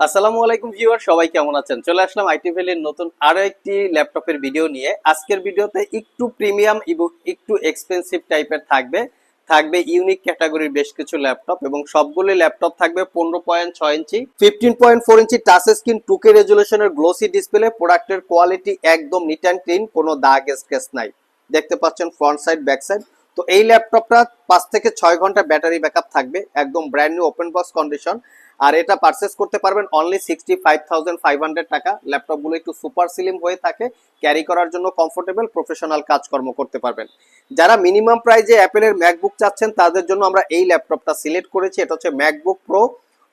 আসসালামু আলাইকুম ভিউয়ার, সবাই কেমন আছেন? চলে আসলাম আইটি ভ্যালির নতুন আরো একটি ল্যাপটপের ভিডিও নিয়ে। আজকের ভিডিওতে একটু প্রিমিয়াম এবং একটু এক্সপেন্সিভ টাইপের থাকবে ইউনিক ক্যাটাগরির বেশ কিছু ল্যাপটপ, এবং সবগুলো ল্যাপটপ থাকবে 15.6 inch 15.4 inch touch screen 2K রেজুলেশনের গ্লোসি ডিসপ্লে। প্রোডাক্টের কোয়ালিটি একদম নিট অ্যান্ড ক্লিন, কোনো দাগ স্ক্র্যাচ নাই। দেখতে পাচ্ছেন ফ্রন্ট সাইড ব্যাক সাইড। তো এই ল্যাপটপটা 5 থেকে 6 ঘন্টা ব্যাটারি ব্যাকআপ থাকবে, একদম brand new open box condition. আর এটা পারচেস করতে পারবেন অনলি 65,500 টাকা। ল্যাপটপগুলো একটু সুপার স্লিম হয়ে থাকে, ক্যারি করার জন্য কমফোর্টেবল, প্রফেশনাল কাজকর্ম করতে পারবেন। যারা মিনিমাম প্রাইজে অ্যাপেলের ম্যাকবুক চাচ্ছেন তাদের জন্য আমরা এই ল্যাপটপটা সিলেক্ট করেছি। এটা হচ্ছে ম্যাকবুক প্রো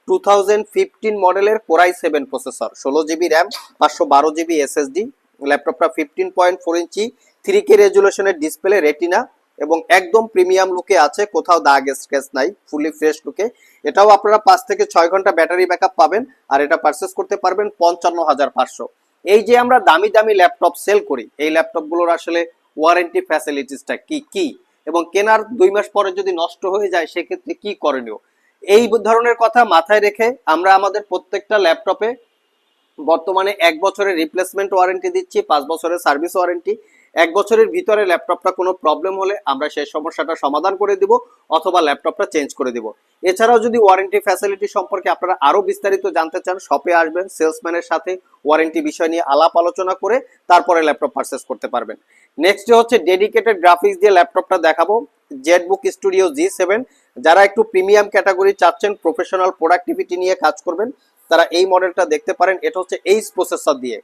2015 মডেলের core i 7 processor, 16 GB RAM, 512 GB SSD. ল্যাপটপটা 15.4 ইঞ্চি 3K রেজুলেশনের ডিসপ্লে, রেটিনা, এবং একদম প্রিমিয়াম লুকে আছে, কোথাও দাগ স্ক্র্যাচ নাই, ফুলি ফ্রেশ লুকে। এটাও আপনারা 5 থেকে 6 ঘন্টা ব্যাটারি ব্যাকআপ পাবেন। আর এটা পারচেস করতে পারবেন 55,500। এই যে আমরা দামি দামি ল্যাপটপ সেল করি, এই ল্যাপটপগুলোর আসলে ওয়ারেন্টি ফ্যাসিলিটিসটা কি কি, এবং কেনার 2 মাস পরে যদি নষ্ট হয়ে যায় সেক্ষেত্রে কি করণীয়, এই ধরনের কথা মাথায় রেখে আমরা আমাদের প্রত্যেকটা ল্যাপটপে বর্তমানে 1 বছরের রিপ্লেসমেন্ট ওয়ারেন্টি দিচ্ছি, 5 বছরের সার্ভিস ওয়ারেন্টি। 1 বছরের ভিতরে ল্যাপটপটা কোনো প্রবলেম হলে আমরা সেই সমস্যাটা সমাধান করে দিব, অথবা ল্যাপটপটা চেঞ্জ করে দিব। এছাড়াও যদি ওয়ারেন্টি ফ্যাসিলিটি সম্পর্কে আপনারা আরো বিস্তারিত জানতে চান, শপে আসবেন, সেলসম্যানের সাথে ওয়ারেন্টি বিষয় নিয়ে আলাপ আলোচনা করে তারপরে ল্যাপটপ পারচেস করতে পারবেন। নেক্সট হচ্ছে ডেডিকেটেড গ্রাফিক্স দিয়ে ল্যাপটপটা দেখাবো, জেটবুক স্টুডিও G7। যারা একটু প্রিমিয়াম ক্যাটাগরি চাচ্ছেন, প্রফেশনাল প্রোডাক্টিভিটি নিয়ে কাজ করবেন, তারা এই মডেলটা দেখতে পারেন। এটা হচ্ছে এইচ প্রসেসর দিয়ে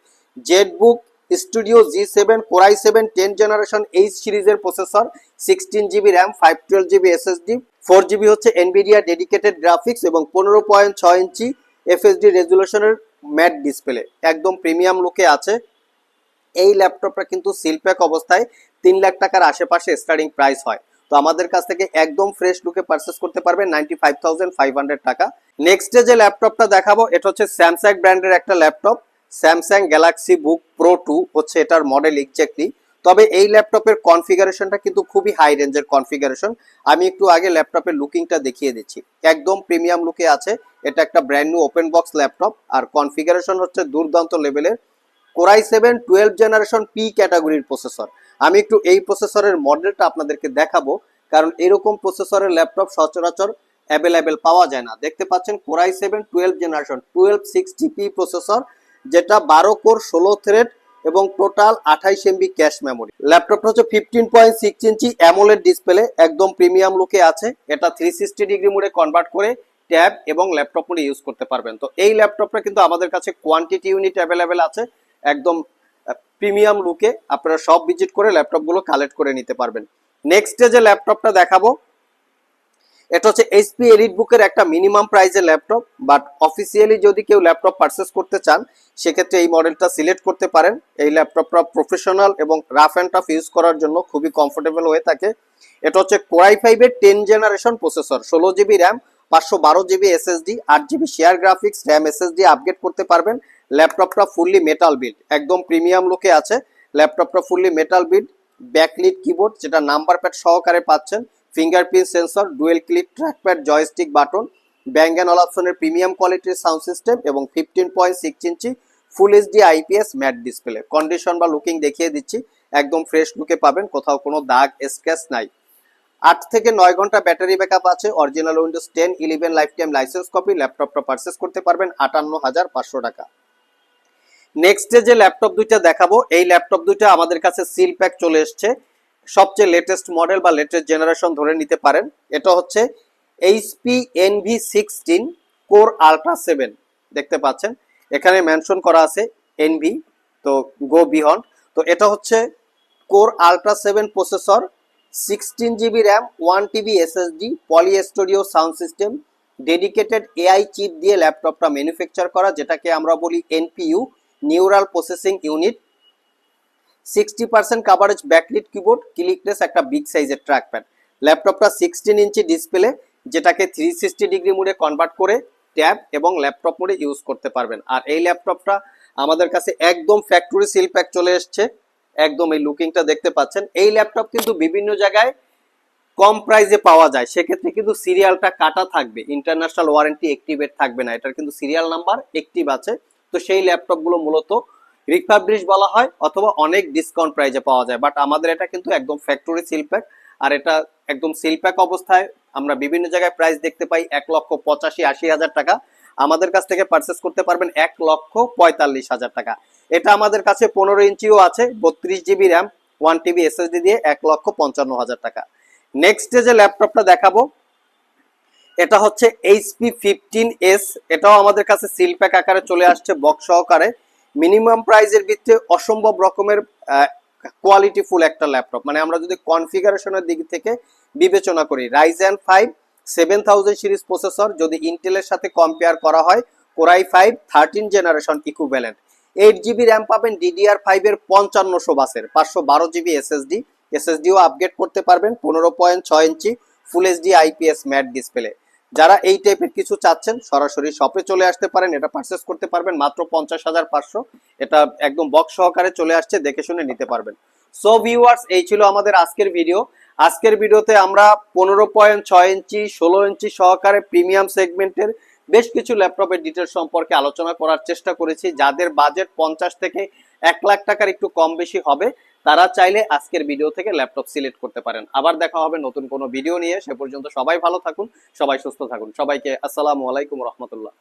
জেটবুক studio G7 core i 7 10 generation H সিরিজের processor, 16 GB RAM, 512 GB SSD, 4 GB হচ্ছে এনভিডিয়া ডেডিকেটেড গ্রাফিক্স, এবং 15.6 ইঞ্চি এফএসডি রেজুলেশনের ম্যাট ডিসপ্লে, একদম প্রিমিয়াম লুকে আছে। এই ল্যাপটপটা কিন্তু সিলপ্যাক অবস্থায় 3 লাখ টাকার আশেপাশে স্টার্টিং প্রাইস হয়। তো আমাদের কাছ থেকে একদম ফ্রেশ লুকে পারচেস করতে পারবেন 95,500 টাকা। নেক্সটে যে ল্যাপটপটা দেখাবো এটা হচ্ছে স্যামসাং ব্র্যান্ডের একটা ল্যাপটপ, স্যামসাং গ্যালাক্সি বুক প্রো 2 হচ্ছে এটার মডেল এক্স্যাক্টলি। তবে এই ল্যাপটপের কনফিগারেশনটা কিন্তু খুবই হাই রেঞ্জের কনফিগারেশন। আমি একটু আগে ল্যাপটপের লুকিংটা দেখিয়ে দিচ্ছি, একদম প্রিমিয়াম লুকে আছে। এটা একটা brand new open box laptop, আর কনফিগারেশন হচ্ছে দুর্দান্ত লেভেলের। কোরাই 7 12 জেনারেশন পি ক্যাটাগরির প্রসেসর। আমি একটু এই প্রসেসরের মডেলটা আপনাদেরকে দেখাবো, কারণ এরকম প্রসেসরের ল্যাপটপ সচরাচর অ্যাভেলেবেল পাওয়া যায় না। দেখতে পাচ্ছেন কোরাই 7 12 জেনারেশন 1260p প্রসেসর, যেটা 12 কোর 16 থ্রেড এবং টোটাল 28 MB ক্যাশ মেমোরি। ল্যাপটপটা হচ্ছে 15.6 ইঞ্চি অ্যামোলেড ডিসপ্লে, একদম প্রিমিয়াম লুকে আছে। এটা 360 ডিগ্রি মোডে কনভার্ট করে ট্যাব এবং ল্যাপটপ মোডে ইউজ করতে পারবেন। তো এই ল্যাপটপটা কিন্তু আমাদের কাছে কোয়ান্টিটি ইউনিট অ্যাভেলেবেল আছে, একদম প্রিমিয়াম লুকে। আপনারা সব ভিজিট করে ল্যাপটপগুলো কালেক্ট করে নিতে পারবেন। নেক্সট যে ল্যাপটপটা দেখাবো এটা হচ্ছে এইচপি এলিটবুকের একটা মিনিমাম প্রাইসের ল্যাপটপ, বাট অফিসিয়ালি যদি কেউ ল্যাপটপ পারচেস করতে চান সেক্ষেত্রে এই মডেলটা সিলেক্ট করতে পারেন। এই ল্যাপটপটা প্রফেশনাল এবং রাফ অ্যান্ড টাফ ইউজ করার জন্য খুবই কমফোর্টেবল হয়ে থাকে। এটা হচ্ছে core i 5 10 generation processor, 16 GB RAM, 512 GB SSD, 8 GB share graphics, RAM SSD upgrade করতে পারবেন। ল্যাপটপটা ফুললি মেটাল বিল্ড, একদম প্রিমিয়াম লুকে আছে। ল্যাপটপটা fully metal build, backlit keyboard যেটা নাম্বার প্যাড সহকারে পাচ্ছেন, fingerprint sensor, dual click trackpad, joystick button, Bang and অলাপসনের প্রিমিয়াম কোয়ালিটির সাউন্ড সিস্টেম, এবং 15.6 inch full HD IPS matte display. Condition বা লুকিং দেখিয়ে দিচ্ছি, একদম ফ্রেশ লুকে পাবেন, কোথাও কোনো দাগ স্ক্র্যাচ নাই। 8 থেকে 9 ঘন্টা ব্যাটারি ব্যাকআপ আছে। Original Windows 10 11 life time licence copy. ল্যাপটপটা পারচেস করতে পারবেন 58,500 টাকা। নেক্সট যে ল্যাপটপ দুইটা দেখাবো, এই ল্যাপটপ দুইটা আমাদের কাছে সিল প্যাক চলে এসছে, সবচেয়ে লেটেস্ট মডেল বা লেটেস্ট জেনারেশন ধরে নিতে পারেন। এটা হচ্ছে এইচপি NV16 কোর আলট্রা 7। দেখতে পাচ্ছেন এখানে মেনশন করা আছে এনভি, তো গো বিহন্ড। তো এটা হচ্ছে core ultra 7 processor, 16 GB RAM, 1 TB SSD, poly studio sound system, dedicated AI chip দিয়ে ল্যাপটপটা ম্যানুফ্যাকচার করা, যেটাকে আমরা বলি NPU, neural processing unit. 60% coverage backlit keyboard, clickless একটা বিগ সাইজের ট্র্যাকপ্যাড। ল্যাপটপটা 16 ইঞ্চি ডিসপ্লে, যেটাকে 360 ডিগ্রি মোডে কনভার্ট করে ট্যাব এবং ল্যাপটপ মোডে ইউজ করতে পারবেন। আর এই ল্যাপটপটা আমাদের কাছে একদম ফ্যাক্টরি সিল প্যাক চলে এসছে, একদম এই লুকিংটা দেখতে পাচ্ছেন। এই ল্যাপটপ কিন্তু বিভিন্ন জায়গায় কম প্রাইসে পাওয়া যায়, সেক্ষেত্রে কিন্তু সিরিয়ালটা কাটা থাকবে, ইন্টারন্যাশনাল ওয়ারেন্টি অ্যাক্টিভেট থাকবে না, এটার কিন্তু সিরিয়াল নাম্বার অ্যাক্টিভ আছে। তো সেই ল্যাপটপগুলো মূলত রিফাবলিশ বলা হয় অথবা অনেক ডিসকাউন্ট প্রাইসে পাওয়া যায়, বাট আমাদের এটা কিন্তু একদম ফ্যাক্টরি সিল প্যাক। আর এটা একদম সিল প্যাক অবস্থায় আমরা বিভিন্ন জায়গায় প্রাইস দেখতে পাই 1,85,000-80,000 টাকা, আমাদের কাছ থেকে পারচেস করতে পারবেন 1,45,000 টাকা। এটা আমাদের কাছে 15 ইঞ্চিও আছে, 32 জিবি র্যাম, 1 টিবি এসএসডি দিয়ে 1,55,000 টাকা। নেক্সট যে ল্যাপটপটা দেখাবো এটা হচ্ছে HP 15s, এটাও আমাদের কাছে সিল প্যাক আকারে চলে আসছে বক্স সহকারে। মিনিমাম প্রাইসের ভিত্তিতে অসম্ভব রকমের কোয়ালিটি ফুল একটা ল্যাপটপ, মানে আমরা যদি কনফিগারেশনের দিক থেকে বিবেচনা করি, Ryzen 5 7000 সিরিজ প্রসেসর, যদি ইন্টেলের সাথে কম্পেয়ার করা হয় Core i5 13 generation equivalent, 8 GB RAM পাবেন DDR5 এর 5500 বাসের, 512 জিবি এসএসডিও আপগ্রেড করতে পারবেন, 15.6 inch full HD IPS matte display. যারা এই টাইপের কিছু চাচ্ছেন সরাসরি শপে চলে আসতে পারেন, এটা পারচেস করতে পারবেন মাত্র 50,500, এটা একদম বক্স সহকারে চলে আসছে, দেখে শুনে নিতে পারবেন। সো ভিউয়ার্স, এই ছিল আমাদের আজকের ভিডিও। আজকের ভিডিওতে আমরা 15.6 ইঞ্চি 16 ইঞ্চি সহকারে প্রিমিয়াম সেগমেন্টের বেশ কিছু ল্যাপটপের ডিটেলস সম্পর্কে আলোচনা করার চেষ্টা করেছি। যাদের বাজেট 50 থেকে 1 লাখ টাকার একটু কম বেশি হবে, তারা চাইলে আজকের ভিডিও থেকে ল্যাপটপ সিলেক্ট করতে পারেন। আবার দেখা হবে নতুন কোনো ভিডিও নিয়ে, সে পর্যন্ত সবাই ভালো থাকুন, সবাই সুস্থ থাকুন। সবাইকে আসসালামু আলাইকুম রহমতুল্লাহ।